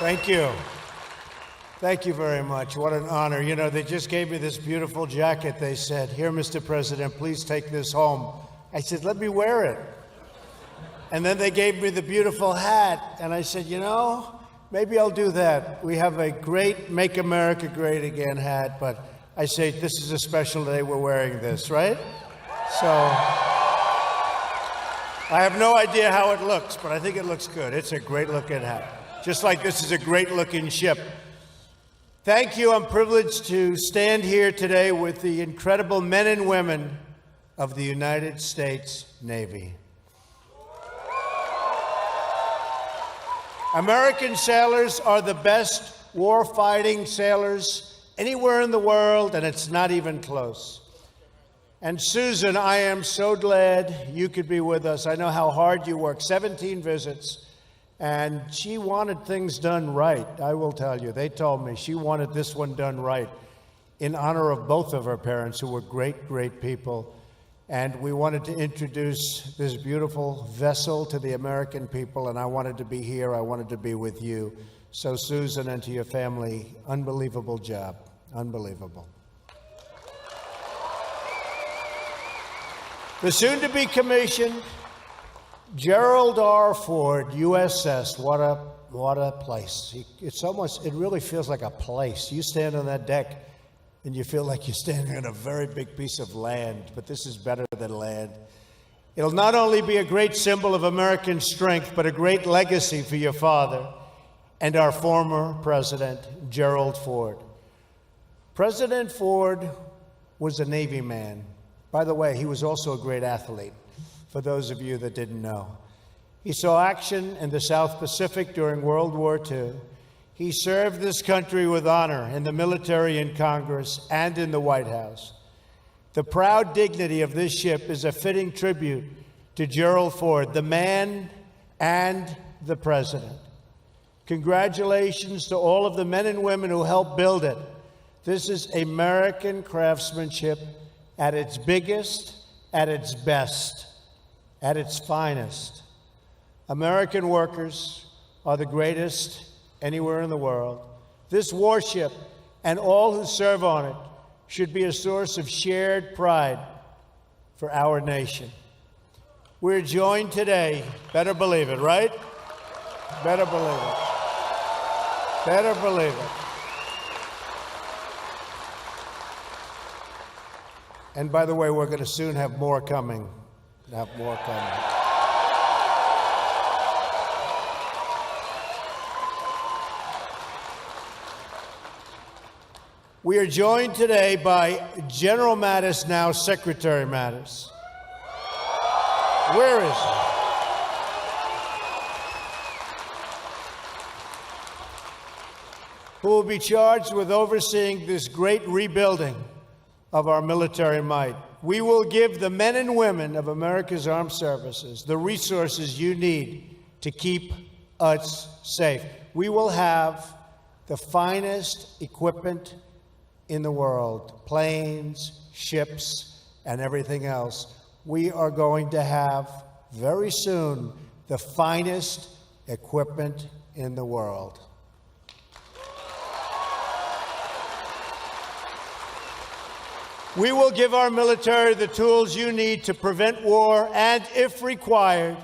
Thank you. Thank you very much. What an honor. You know, they just gave me this beautiful jacket. They said, "Here, Mr. President, please take this home." I said, "Let me wear it." And then they gave me the beautiful hat. And I said, you know, maybe I'll do that. We have a great Make America Great Again hat, but I say this is a special day. We're wearing this, right? So I have no idea how it looks, but I think it looks good. It's a great looking hat. Just like this is a great looking ship. Thank you. I'm privileged to stand here today with the incredible men and women of the United States Navy. American sailors are the best war-fighting sailors anywhere in the world, and it's not even close. And Susan, I am so glad you could be with us. I know how hard you work, 17 visits, and she wanted things done right, I will tell you. They told me she wanted this one done right in honor of both of her parents, who were great, great people. And we wanted to introduce this beautiful vessel to the American people, and I wanted to be here. I wanted to be with you. So, Susan, and to your family, unbelievable job. Unbelievable. The soon-to-be commissioned Gerald R. Ford, USS. What a place. It really feels like a place. You stand on that deck, and you feel like you're standing on a very big piece of land, but this is better than land. It'll not only be a great symbol of American strength, but a great legacy for your father and our former president, Gerald Ford. President Ford was a Navy man. By the way, he was also a great athlete, for those of you that didn't know. He saw action in the South Pacific during World War II. He served this country with honor in the military, in Congress, and in the White House. The proud dignity of this ship is a fitting tribute to Gerald Ford, the man and the president. Congratulations to all of the men and women who helped build it. This is American craftsmanship at its biggest, at its best, at its finest. American workers are the greatest anywhere in the world. This warship and all who serve on it should be a source of shared pride for our nation. We're joined today, better believe it, right? Better believe it. Better believe it. And by the way, we're going to soon have more coming. We are joined today by General Mattis, now Secretary Mattis. Where is he? Who will be charged with overseeing this great rebuilding of our military might. We will give the men and women of America's armed services the resources you need to keep us safe. We will have the finest equipment in the world, planes, ships, and everything else. We are going to have, very soon, the finest equipment in the world. We will give our military the tools you need to prevent war and, if required,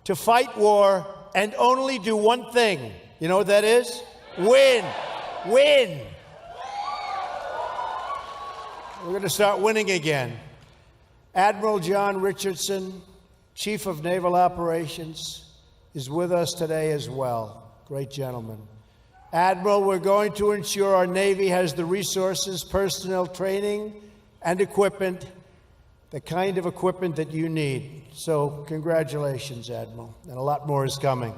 to fight war and only do one thing. You know what that is? Win. Win. We're going to start winning again. Admiral John Richardson, Chief of Naval Operations, is with us today as well. Great gentleman. Admiral, we're going to ensure our Navy has the resources, personnel, training, and equipment, the kind of equipment that you need. So congratulations, Admiral, and a lot more is coming.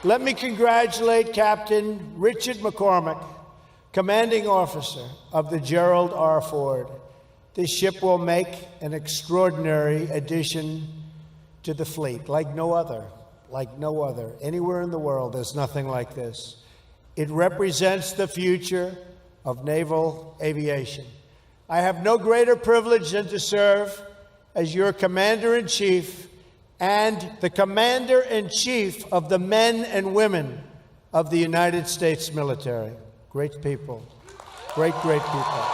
Let me congratulate Captain Richard McCormick, Commanding Officer of the Gerald R. Ford. This ship will make an extraordinary addition to the fleet, like no other. Anywhere in the world, there's nothing like this. It represents the future of naval aviation. I have no greater privilege than to serve as your Commander-in-Chief and the Commander-in-Chief of the men and women of the United States military. Great people. Great, great people.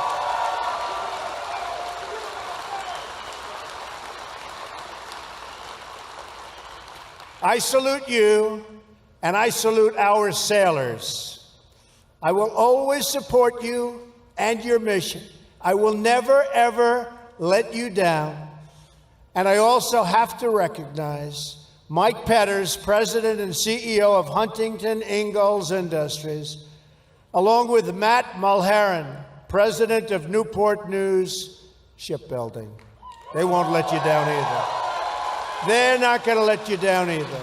I salute you, and I salute our sailors. I will always support you and your mission. I will never, ever let you down. And I also have to recognize Mike Petters, President and CEO of Huntington Ingalls Industries, along with Matt Mulheron, President of Newport News Shipbuilding. They won't let you down either. They're not going to let you down either.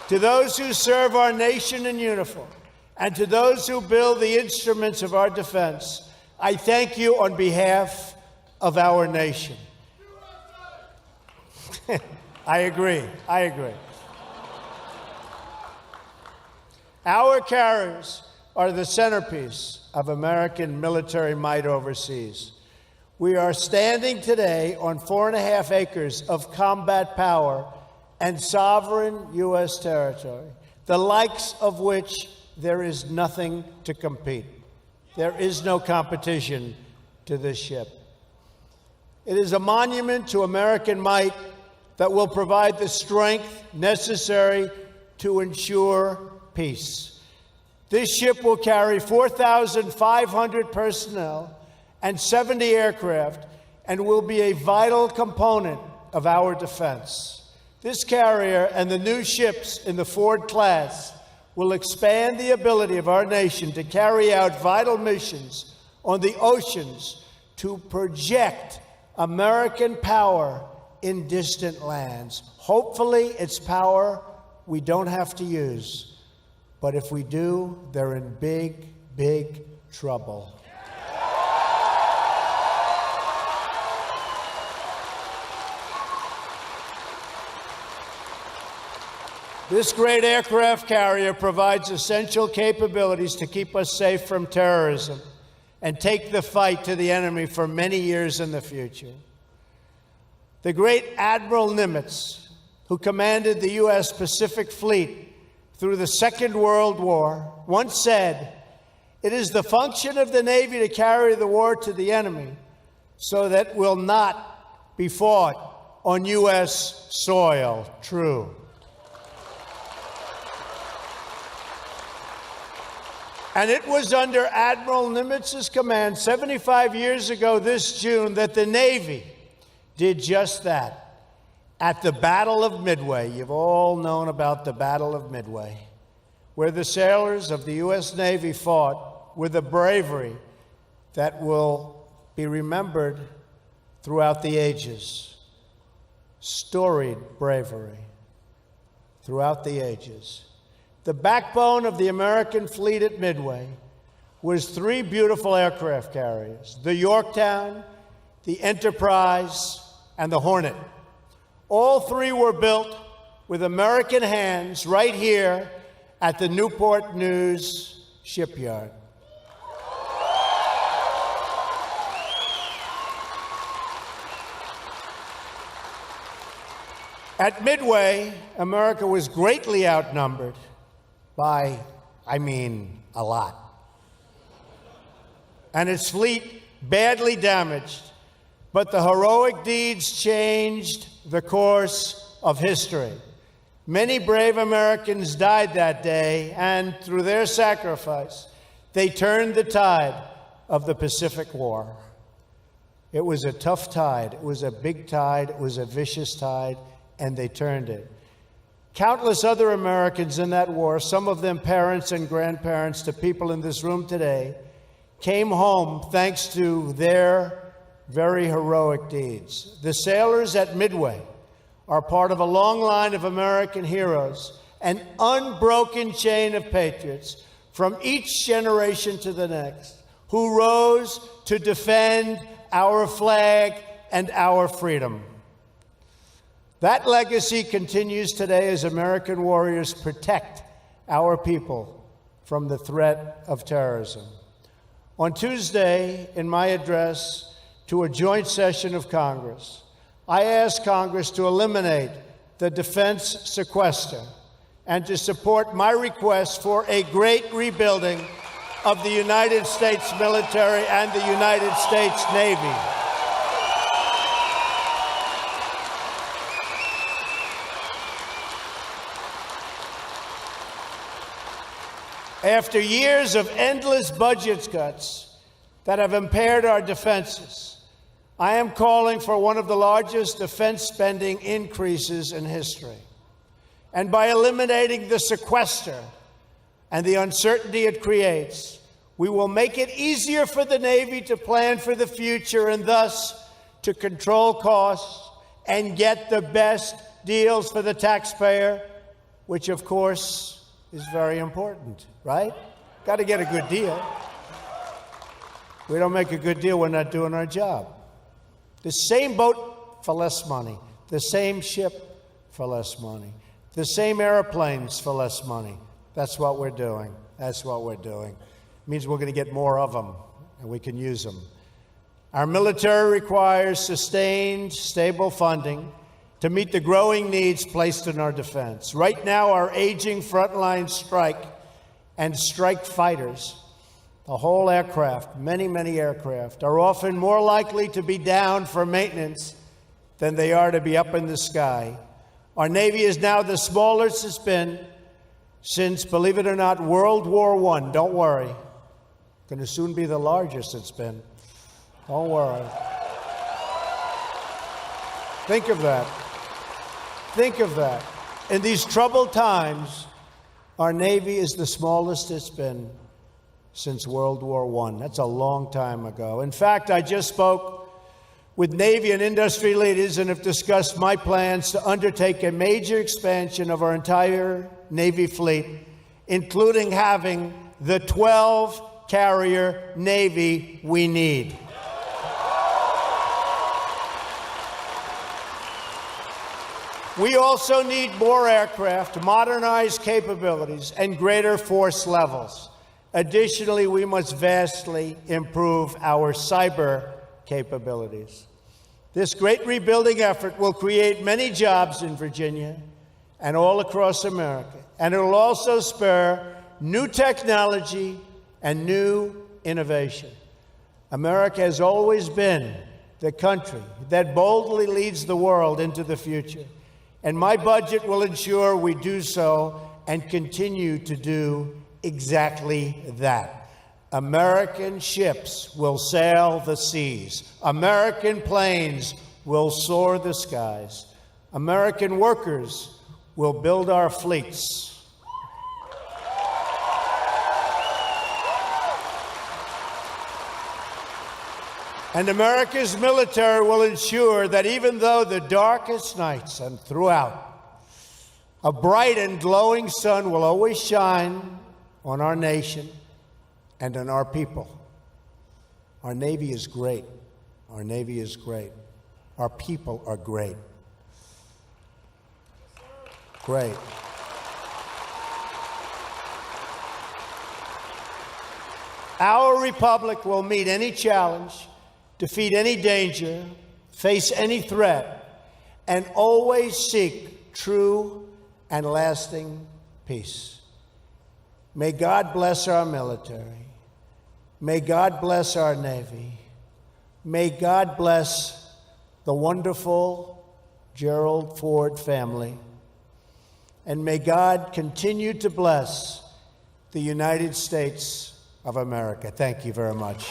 To those who serve our nation in uniform, and to those who build the instruments of our defense, I thank you on behalf of our nation. I agree. I agree. Our carriers are the centerpiece of American military might overseas. We are standing today on 4.5 acres of combat power and sovereign U.S. territory, the likes of which there is nothing to compete. There is no competition to this ship. It is a monument to American might that will provide the strength necessary to ensure peace. This ship will carry 4,500 personnel and 70 aircraft and will be a vital component of our defense. This carrier and the new ships in the Ford class will expand the ability of our nation to carry out vital missions on the oceans to project American power in distant lands. Hopefully, it's power we don't have to use. But if we do, they're in big, big trouble. This great aircraft carrier provides essential capabilities to keep us safe from terrorism and take the fight to the enemy for many years in the future. The great Admiral Nimitz, who commanded the U.S. Pacific Fleet through the Second World War, once said, "It is the function of the Navy to carry the war to the enemy so that it will not be fought on U.S. soil." True. And it was under Admiral Nimitz's command 75 years ago this June that the Navy did just that. At the Battle of Midway, you've all known about the Battle of Midway, where the sailors of the U.S. Navy fought with a bravery that will be remembered throughout the ages. Storied bravery throughout the ages. The backbone of the American fleet at Midway was 3 beautiful aircraft carriers, the Yorktown, the Enterprise, and the Hornet. All 3 were built with American hands right here at the Newport News shipyard. At Midway, America was greatly outnumbered by, a lot. And its fleet badly damaged, but the heroic deeds changed the course of history. Many brave Americans died that day, and through their sacrifice, they turned the tide of the Pacific War. It was a tough tide. It was a big tide. It was a vicious tide, and they turned it. Countless other Americans in that war, some of them parents and grandparents to people in this room today, came home thanks to their very heroic deeds. The sailors at Midway are part of a long line of American heroes, an unbroken chain of patriots from each generation to the next, who rose to defend our flag and our freedom. That legacy continues today as American warriors protect our people from the threat of terrorism. On Tuesday, in my address, to a joint session of Congress. I asked Congress to eliminate the defense sequester and to support my request for a great rebuilding of the United States military and the United States Navy. After years of endless budget cuts that have impaired our defenses, I am calling for one of the largest defense spending increases in history. And by eliminating the sequester and the uncertainty it creates, we will make it easier for the Navy to plan for the future and thus to control costs and get the best deals for the taxpayer, which of course is very important, right? Got to get a good deal. We don't make a good deal, we're not doing our job. The same boat for less money, the same ship for less money, the same airplanes for less money. That's what we're doing. That's what we're doing. It means we're going to get more of them, and we can use them. Our military requires sustained, stable funding to meet the growing needs placed in our defense. Right now, our aging frontline strike and strike fighters, the whole aircraft, many, many aircraft, are often more likely to be down for maintenance than they are to be up in the sky. Our Navy is now the smallest it's been since, believe it or not, World War I. Don't worry. Going to soon be the largest it's been. Don't worry. Think of that. Think of that. In these troubled times, our Navy is the smallest it's been since World War I. That's a long time ago. In fact, I just spoke with Navy and industry leaders and have discussed my plans to undertake a major expansion of our entire Navy fleet, including having the 12-carrier Navy we need. We also need more aircraft, modernized capabilities, and greater force levels. Additionally, we must vastly improve our cyber capabilities. This great rebuilding effort will create many jobs in Virginia and all across America, and it will also spur new technology and new innovation. America has always been the country that boldly leads the world into the future, and my budget will ensure we do so and continue to do exactly that. American ships will sail the seas. American planes will soar the skies. American workers will build our fleets. And America's military will ensure that even though the darkest nights and throughout, a bright and glowing sun will always shine on our nation and on our people. Our Navy is great. Our Navy is great. Our people are great. Great. Our republic will meet any challenge, defeat any danger, face any threat, and always seek true and lasting peace. May God bless our military. May God bless our Navy. May God bless the wonderful Gerald Ford family. And may God continue to bless the United States of America. Thank you very much.